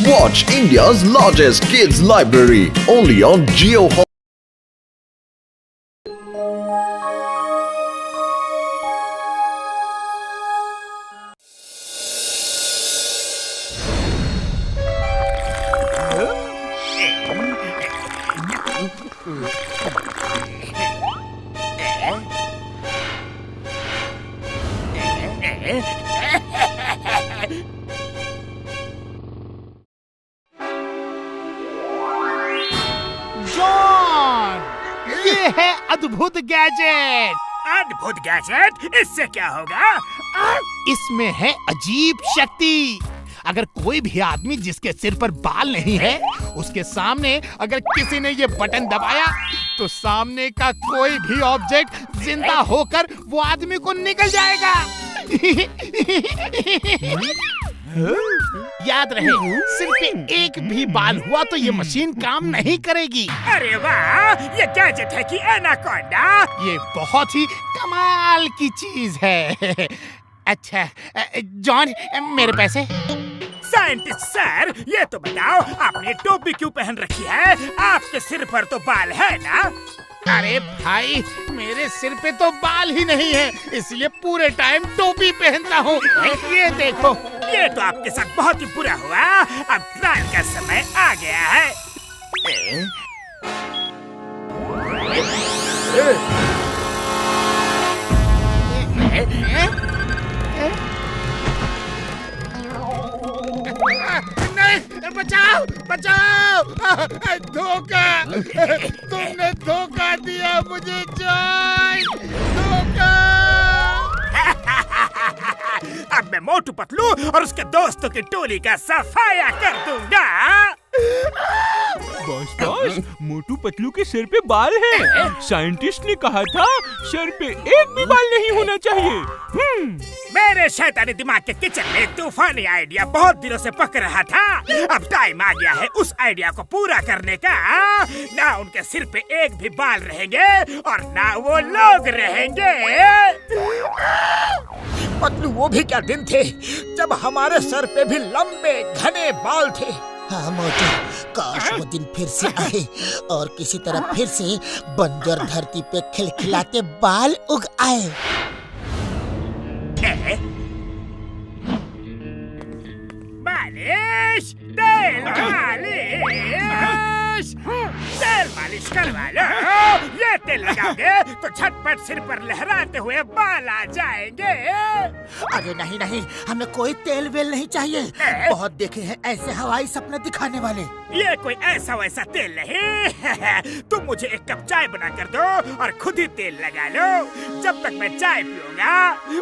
Watch India's largest kids library only on Jio. John, ये है अद्भुत गैजेट। अद्भुत गैजेट? इससे क्या होगा? इसमें है अजीब शक्ति। अगर कोई भी आदमी जिसके सिर पर बाल नहीं है, उसके सामने अगर किसी ने ये बटन दबाया तो सामने का कोई भी ऑब्जेक्ट जिंदा होकर वो आदमी को निकल जाएगा। याद रहे, सिर पे एक भी बाल हुआ तो ये मशीन काम नहीं करेगी। अरे वाह, ये गैजेट है कि एनाकोंडा? ये बहुत ही कमाल की चीज है। अच्छा जॉन, मेरे पैसे? साइंटिस्ट सर, ये तो बताओ, आपने टोपी क्यों पहन रखी है? आपके सिर पर तो बाल है ना? अरे भाई, मेरे सिर पे तो बाल ही नहीं है, इसलिए पूरे टाइम टोपी पहनता हूँ। ये देखो। ये तो आपके साथ बहुत ही बुरा हुआ। अब ट्रायल का समय आ गया है। नहीं, बचाओ बचाओ, धोखा, तुमने धोखा दिया मुझे जॉन, धोखा। अब मैं मोटू पतलू और उसके दोस्तों की टोली का सफाया कर दूंगा। बॉस, मोटू पतलू के सिर पे बाल है। साइंटिस्ट ने कहा था सिर पे एक भी बाल नहीं होना चाहिए। मेरे शैतानी दिमाग के किचन में तूफानी आइडिया बहुत दिनों से पक रहा था। अब टाइम आ गया है उस आइडिया को पूरा करने का। ना उनके सिर पे एक भी बाल रहेंगे और ना वो लोग रहेंगे। पतलू, वो भी क्या दिन थे जब हमारे सर पे भी लंबे घने बाल थे। हाँ मोटू, काश वो दिन फिर से आए और किसी तरह फिर से बंजर धरती पे खिलखिलाते बाल उग आए। मालिश, तेल मालिश करवा लो। ये तेल लगाओगे तो झटपट सिर पर लहराते हुए बाल आ जाएंगे। अरे नहीं नहीं, हमें कोई तेल वेल नहीं चाहिए। बहुत देखे हैं ऐसे हवाई सपने दिखाने वाले। ये कोई ऐसा वैसा तेल नहीं। तुम मुझे एक कप चाय बना कर दो और खुद ही तेल लगा लो। जब तक मैं चाय पीऊंगा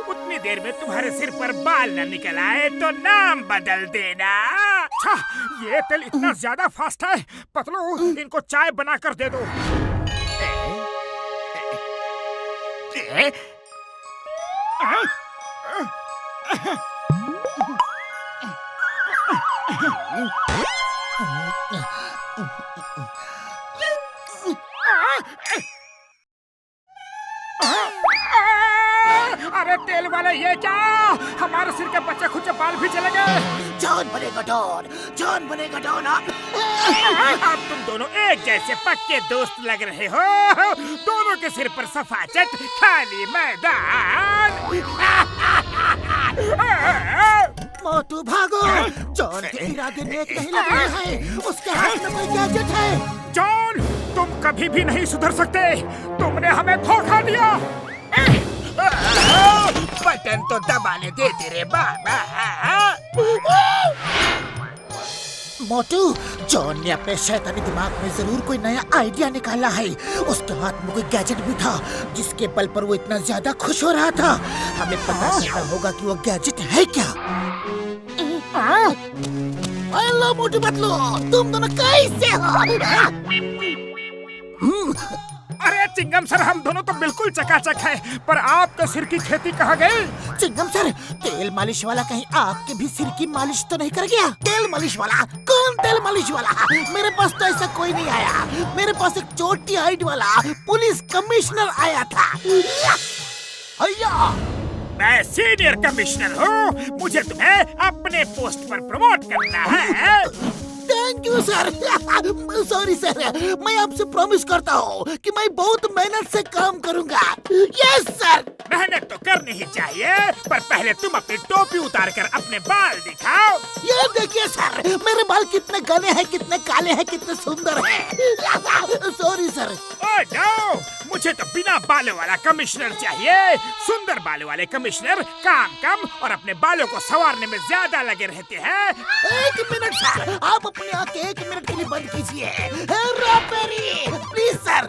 उतनी देर में तुम्हारे सिर पर बाल न निकल आए तो नाम बदल देना। अच्छा, ये तेल इतना ज्यादा फास्ट है। पतलू, इनको चाय बना कर दे दो। अरे तेल वाले, ये क्या? हमारे सिर के बच्चे खुद बाल भी चले गए। जॉन बनेगा डॉन, जॉन बनेगा डॉन। अब तुम दोनों एक जैसे पक्के दोस्त लग रहे हो। दोनों के सिर पर सफाचट खाली मैदान। मोटू भागो, जॉन के इरादे नेक नहीं लग रहे हैं। उसके हाथ में कोई गैजेट है। जॉन, तुम कभी भी नहीं सुधर सकते। तुमने हमें धोखा दिया। बटन तो दबाने दे तेरे बाबा। मोटू, जॉन ने अपने शैतानी दिमाग में जरूर कोई नया आइडिया निकाला है। उसके हाथ में कोई गैजेट भी था जिसके बल पर वो इतना ज्यादा खुश हो रहा था। हमें पता करना होगा कि वो गैजेट है क्या। हेलो मोटू पतलू, तुम दोनों कैसे हो? अरे चिंगम सर, हम दोनों तो बिल्कुल चकाचक हैं, पर आपके सिर की खेती कहाँ गई? चिंगम सर, तेल मालिश वाला कहीं आपके भी सिर की मालिश तो नहीं कर गया? तेल मालिश वाला? कौन तेल मालिश वाला? मेरे पास तो ऐसा कोई नहीं आया। मेरे पास एक छोटी हाइट वाला पुलिस कमिश्नर आया था। भैया, मैं सीनियर कमिश्नर हूँ, मुझे तुम्हें अपने पोस्ट पर प्रमोट करना है। Thank you sir. Sorry sir, मैं आपसे प्रॉमिस करता हूँ कि मैं बहुत मेहनत से काम करूँगा। Yes sir. मेहनत तो करनी ही चाहिए, पर पहले तुम अपनी टोपी उतार कर अपने बाल दिखाओ। ये देखिए सर, मेरे बाल कितने घने हैं, कितने काले हैं, कितने सुंदर हैं। Sorry sir. ओह नो, मुझे तो बिना बालों वाला कमिश्नर चाहिए। सुंदर बालों वाले कमिश्नर काम कम और अपने बालों को संवारने में ज्यादा लगे रहते हैं। 1 मिनट सर, आप अपनी आंखें 1 मिनट के लिए बंद कीजिए। Please sir.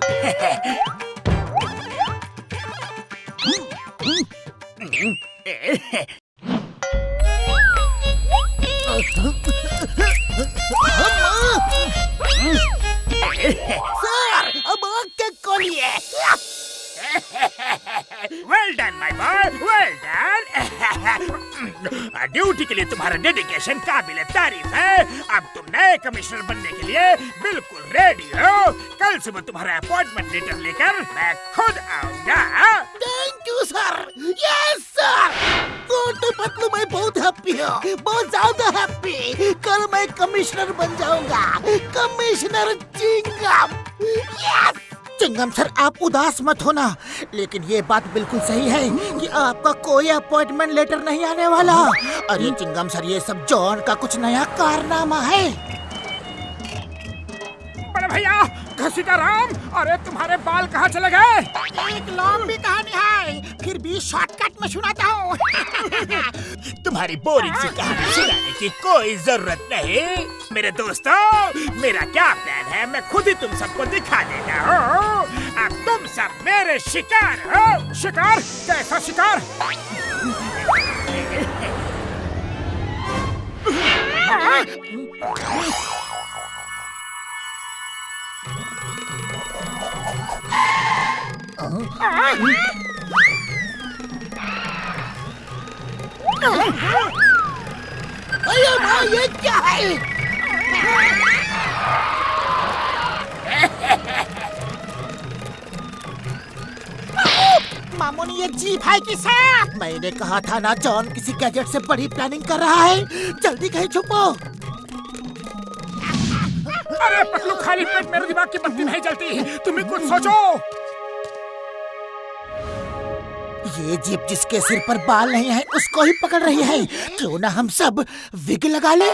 सर, अब आंखें खोलिए। Well done my boy, well done. Duty के लिए तुम्हारा डेडिकेशन काबिले तारीफ है। अब तुम नए कमिश्नर बनने के लिए बिल्कुल रेडी हो। कल सुबह तुम्हारा अपॉइंटमेंट लेटर लेकर मैं खुद आऊंगा। Thank you sir. Yes sir. Motu Patlu, मैं बहुत हैप्पी हूँ, बहुत ज्यादा हैप्पी। कल मैं कमिश्नर बन जाऊंगा, commissioner Chingam. Yes. Chingam sir, आप उदास मत होना, लेकिन ये बात बिल्कुल सही है कि आपका कोई अपॉइंटमेंट लेटर नहीं आने वाला। अरे चिंगम सर, ये सब जॉन का कुछ नया कारनामा है। बड़े भैया, घसीटा राम, अरे तुम्हारे बाल कहाँ चले गए? एक लंबी कहानी है, फिर भी शॉर्टकट में सुनाता हूँ। तुम्हारी बोरिंग सी कहानी सुनाने की कोई जरूरत नहीं। मेरे दोस्तों, मेरा क्या प्लान है मैं खुद ही तुम सबको दिखा देता हूँ। अब तुम सब मेरे शिकार हो। शिकार? कैसा शिकार? अरे भाई, ये क्या है? मामूनी, ये जीप है कि सर? मैंने कहा था ना, जॉन किसी गैजेट से बड़ी प्लानिंग कर रहा है। जल्दी कहीं छुपो। अरे पतलू, खाली पेट मेरे दिमाग की बत्ती नहीं जलती। तुम ही कुछ सोचो। ये जीप जिसके सिर पर बाल नहीं है उसको ही पकड़ रही है। क्यों ना हम सब विग लगा ले।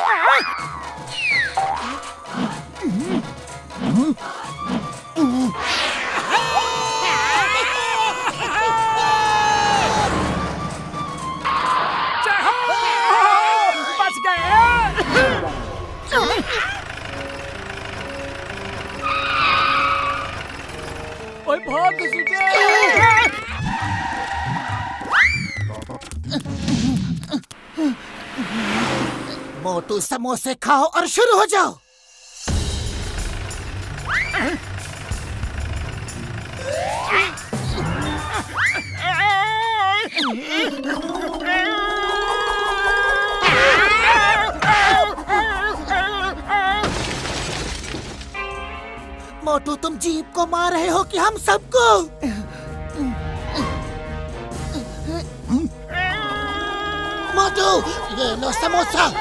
बच गए। ओए भाग सीटे। मोटू, समोसे खाओ और शुरू हो जाओ। मोटू, तुम जीप को मार रहे हो कि हम सबको? मोटू, ये लो समोसा।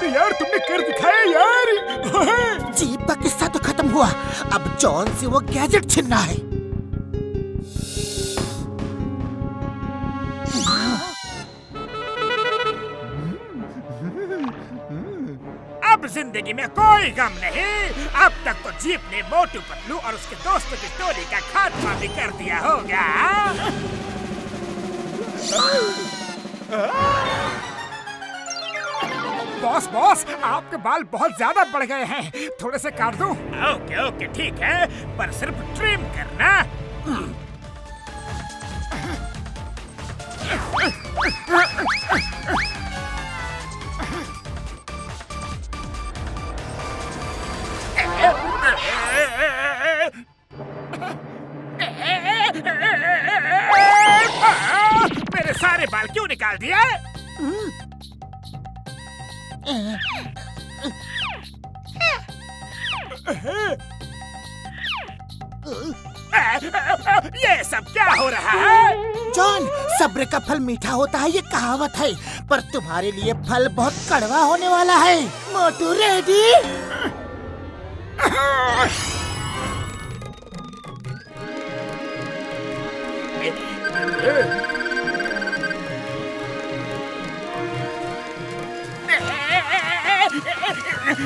यार, तुमने कर दिखाया यार। जीप का किस्सा तो खत्म हुआ, अब जॉन से वो गैजेट छीनना है। अब जिंदगी में कोई गम नहीं। अब तक तो जीप ने मोटू पतलू और उसके दोस्तों की टोली का खात्मा भी कर दिया होगा। बॉस बॉस, आपके बाल बहुत ज्यादा बढ़ गए हैं, थोड़े से काट दूं? ओके ओके ठीक है, पर सिर्फ ट्रिम करना। मेरे सारे बाल क्यों निकाल दिए? ये सब क्या हो रहा है? जॉन, सब्र का फल मीठा होता है, ये कहावत है, पर तुम्हारे लिए फल बहुत कड़वा होने वाला है। मोटू रेडी?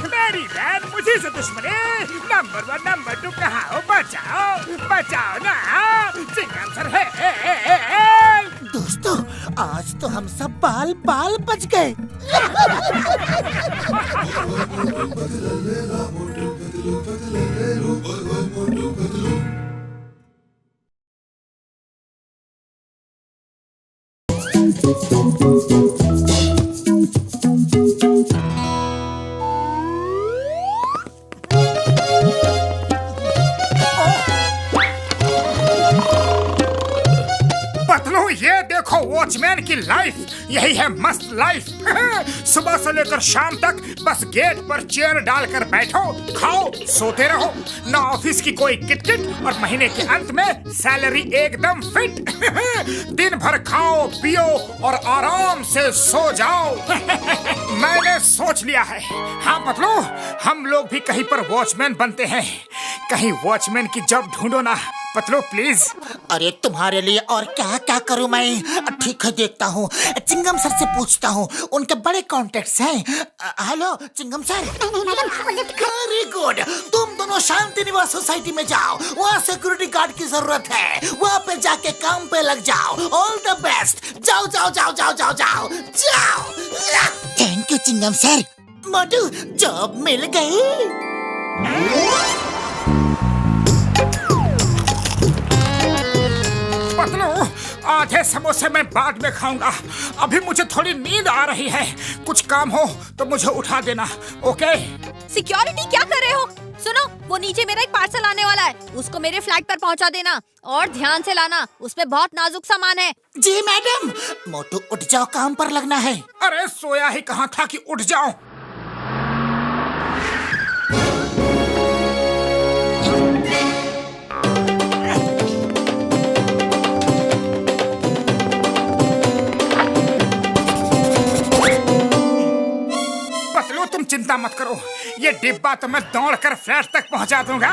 मेरी बहन मुझे से दुश्मनी। नंबर 1 नंबर 2 कहाँ हो? बचाओ बचाओ ना, चिंगम सर है। दोस्तों, आज तो हम सब बाल बाल बच गए। पतलू, ये देखो वॉचमैन की लाइफ, यही है मस्त लाइफ। सुबह से लेकर शाम तक बस गेट पर चेयर डालकर बैठो, खाओ, सोते रहो, ना ऑफिस की कोई किटकिट, और महीने के अंत में सैलरी एकदम फिट। दिन भर खाओ पियो और आराम से सो जाओ। मैंने सोच लिया है, हाँ पतलू, हम लोग भी कहीं पर वॉचमैन बनते हैं। कहीं वॉचमैन की जॉब ढूंढो ना पतलू प्लीज। अरे तुम्हारे लिए और क्या क्या करूं मैं? ठीक है, देखता हूँ, चिंगम सर से पूछता हूँ, उनके बड़े कॉन्टेक्ट्स हैं। Hello Chingam sir. Very good, तुम दोनों शांति निवास सोसाइटी में जाओ, वहाँ सिक्योरिटी गार्ड की जरूरत है, वहाँ पे जाके काम पे लग जाओ। ऑल द बेस्ट, जाओ जाओ जाओ जाओ जाओ जाओ जाओ। Thank you Chingum sir. Motu, job मिल गई। पतलू, आधे समोसे मैं बाद में खाऊंगा, अभी मुझे थोड़ी नींद आ रही है। कुछ काम हो तो मुझे उठा देना, ओके? सिक्योरिटी क्या कर रहे हो? सुनो, वो नीचे मेरा एक पार्सल आने वाला है, उसको मेरे फ्लैट पर पहुंचा देना, और ध्यान से लाना, उसमें बहुत नाजुक सामान है। जी मैडम। मोटू उठ जाओ, काम पर लगना है। अरे सोया ही कहाँ था कि उठ जाऊं। तुम चिंता मत करो, ये डिब्बा तो मैं दौड़कर फ्लैट तक पहुंचा दूंगा।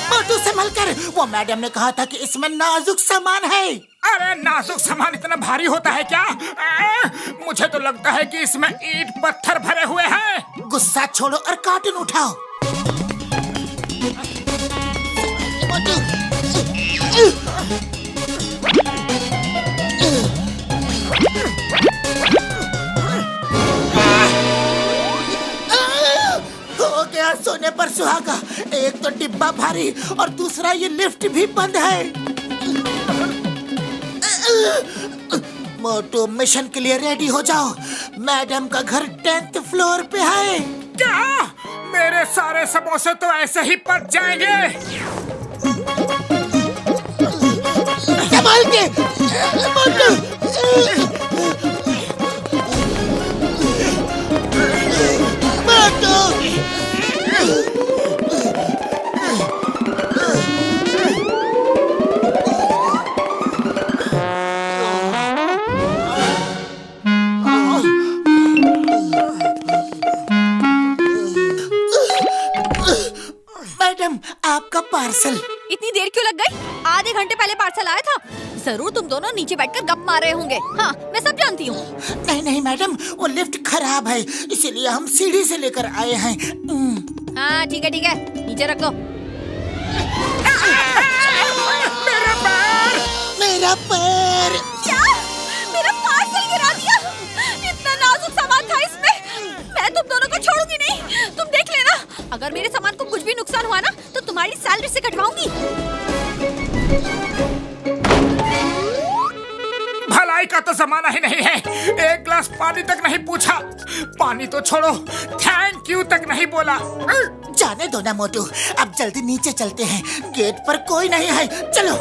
मोटू संभल कर, वो मैडम ने कहा था कि इसमें नाजुक सामान है। अरे नाजुक सामान इतना भारी होता है क्या? मुझे तो लगता है कि इसमें ईंट पत्थर भरे हुए हैं। गुस्सा छोड़ो और कार्टून उठाओ। हो गया सोने पर सुहागा। एक तो डिब्बा भारी और दूसरा ये लिफ्ट भी बंद है। मोटू, मिशन के लिए रेडी हो जाओ, मैडम का घर 10th फ्लोर पे है। क्या? मेरे सारे समोसे तो ऐसे ही पक जाएंगे। संभाल के मोटू। मैडम, आपका पार्सल। इतनी देर क्यों लग गई? आधे घंटे पहले पार्सल आया था। जरूर तुम दोनों नीचे बैठकर गप मार रहे होंगे। हाँ, मैं सब जानती हूँ। नहीं नहीं मैडम, वो लिफ्ट खराब है, इसीलिए हम सीढ़ी से लेकर आए हैं। हाँ ठीक है, नीचे रख दो। मेरा पैर! मेरा पैर! क्या? मेरा पार्सल गिरा दिया? इतना नाजुक सामान था इसमें। मैं तुम दोनों को छोड़ूंगी नहीं। तुम देख लेना, अगर मेरे सामान को कुछ भी नुकसान हुआ ना तो तुम्हारी सैलरी से कटवाऊंगी। भलाई का तो जमाना ही नहीं है। एक गिलास पानी तक नहीं पूछा। पानी तो छोड़ो, थैंक यू तक नहीं बोला। जाने दो ना मोटू, अब जल्दी नीचे चलते हैं। गेट पर कोई नहीं है, चलो।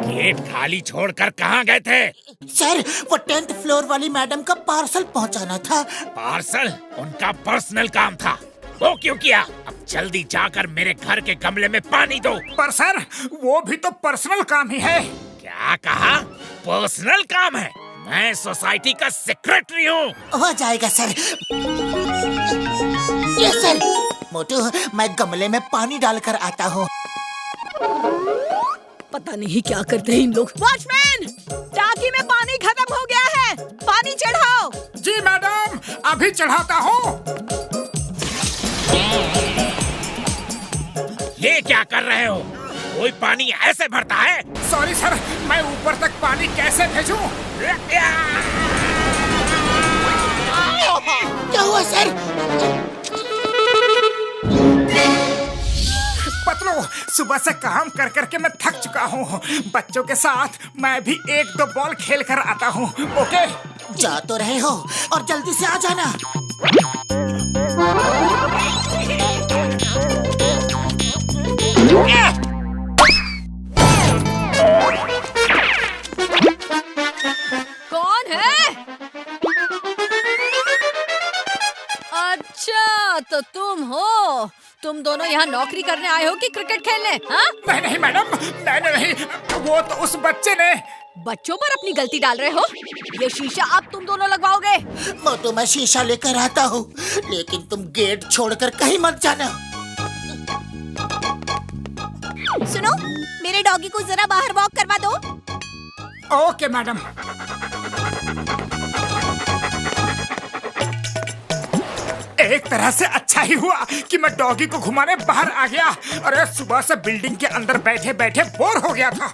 गेट खाली छोड़कर कहाँ गए थे? सर, वो 10th फ्लोर वाली मैडम का पार्सल पहुंचाना था। पार्सल उनका पर्सनल काम था, वो क्यों किया? अब जल्दी जाकर मेरे घर के गमले में पानी दो। पर सर, वो भी तो पर्सनल काम ही है। क्या कहा? पर्सनल काम है? मैं सोसाइटी का सेक्रेटरी हूँ। हो जाएगा सर। Yes sir. मोटू, मैं गमले में पानी डालकर आता हूँ। पता नहीं क्या करते हैं इन लोग। वॉचमैन, टाकी में पानी खत्म हो गया है, पानी चढ़ाओ। जी मैडम, अभी चढ़ाता हूँ। ये क्या कर रहे हो? कोई पानी ऐसे भरता है? सॉरी सर, मैं ऊपर तक पानी कैसे भेजूं? क्या हुआ सर? पतलू, सुबह से काम कर करके मैं थक चुका हूँ। बच्चों के साथ मैं भी 1-2 बॉल खेल कर आता हूँ। ओके? जा तो रहे हो और जल्दी से आ जाना। कौन है? अच्छा, तो तुम हो। तुम दोनों यहाँ नौकरी करने आए हो कि क्रिकेट खेलने? हाँ? नहीं मैडम, नहीं, वो तो उस बच्चे ने। बच्चों पर अपनी गलती डाल रहे हो? ये शीशा अब तुम दोनों लगवाओगे? मोटू, मैं शीशा लेकर आता हूँ, लेकिन तुम गेट छोड़कर कहीं मत जाना। सुनो, मेरे डॉगी को जरा बाहर वॉक करवा दो। Okay madam. एक तरह से अच्छा ही हुआ कि मैं डॉगी को घुमाने बाहर आ गया। अरे सुबह से बिल्डिंग के अंदर बैठे बैठे बोर हो गया था।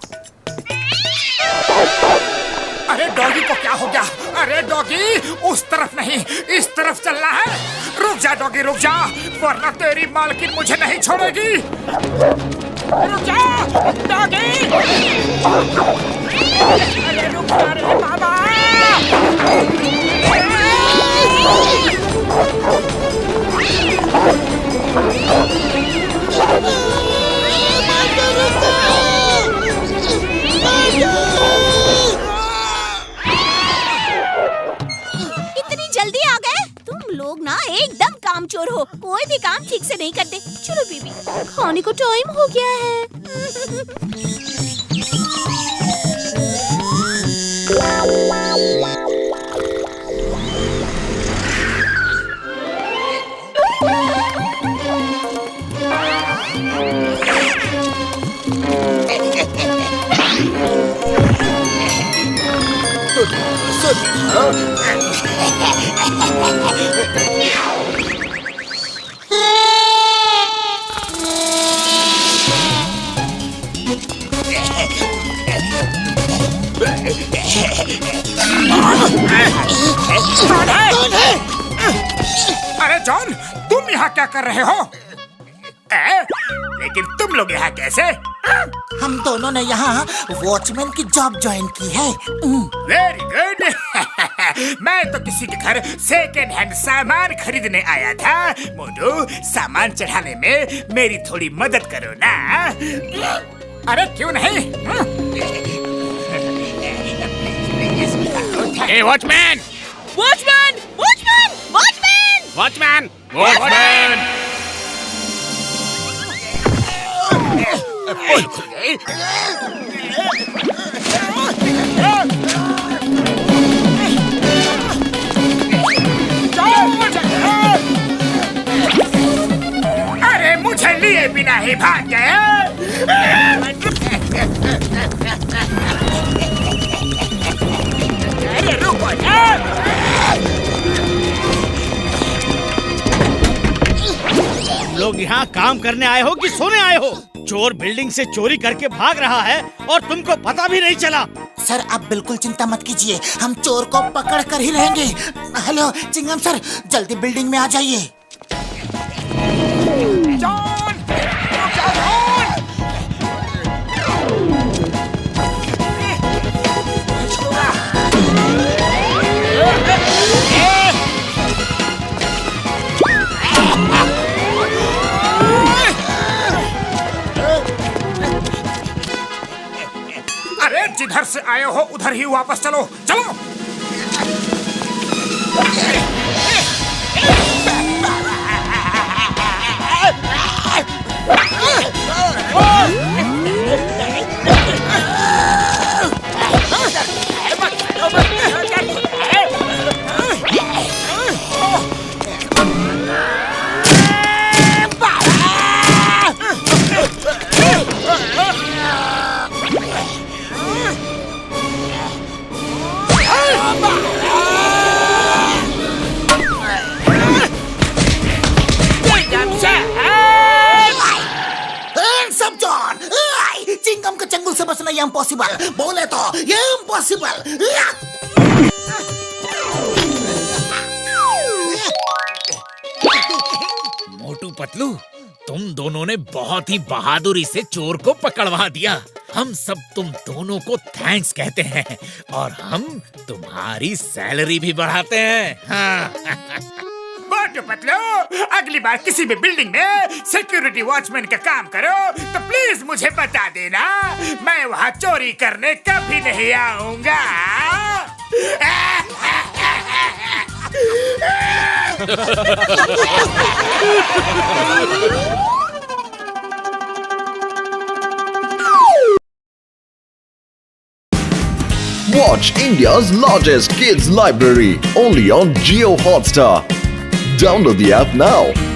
अरे डॉगी को क्या हो गया? अरे डॉगी, उस तरफ नहीं, इस तरफ चलना है। रुक जा डॉगी, रुक जा, वरना तेरी मालकिन मुझे नहीं छोड़ेगी। रुक जा डॉगी। अरे रुक जा रे बाबा। इतनी जल्दी आ गए? तुम लोग ना एकदम कामचोर हो, कोई भी काम ठीक से नहीं करते। चलो बीबी, खाने को टाइम हो गया है। कौन है? अरे जॉन, तुम यहाँ क्या कर रहे हो? लेकिन तुम लोग यहाँ कैसे? हम दोनों ने यहाँ वॉचमैन की जॉब ज्वाइन की है। Very good. मैं तो किसी के घर सेकेंड हैंड सामान खरीदने आया था। मोटू, सामान चढ़ाने में मेरी थोड़ी मदद करो ना। अरे क्यों नहीं? ए watchman! Watchman! Watchman! Watchman! Watchman! Watchman! अरे मुझे लिए बिना ही भाग गए। अरे रुको लोग यहाँ काम करने आए हो कि सोने आए हो? चोर बिल्डिंग से चोरी करके भाग रहा है और तुमको पता भी नहीं चला। सर आप बिल्कुल चिंता मत कीजिए, हम चोर को पकड़ कर ही रहेंगे। हेलो चिंगम सर, जल्दी बिल्डिंग में आ जाइए। अरे जिधर से आए हो उधर ही वापस चलो, चलो। चिंगम के चंगुल से बचना ये इम्पॉसिबल, बोले तो ये इम्पॉसिबल। मोटू पतलू, तुम दोनों ने बहुत ही बहादुरी से चोर को पकड़वा दिया। हम सब तुम दोनों को थैंक्स कहते हैं और हम तुम्हारी सैलरी भी बढ़ाते हैं। हाँ। मोटू पतलू, अगली बार किसी भी बिल्डिंग में सिक्योरिटी वॉचमैन का काम करो तो प्लीज मुझे बता देना, मैं वहाँ चोरी करने कभी नहीं आऊंगा। Watch India's largest kids library only on Jio Hotstar. Download the app now.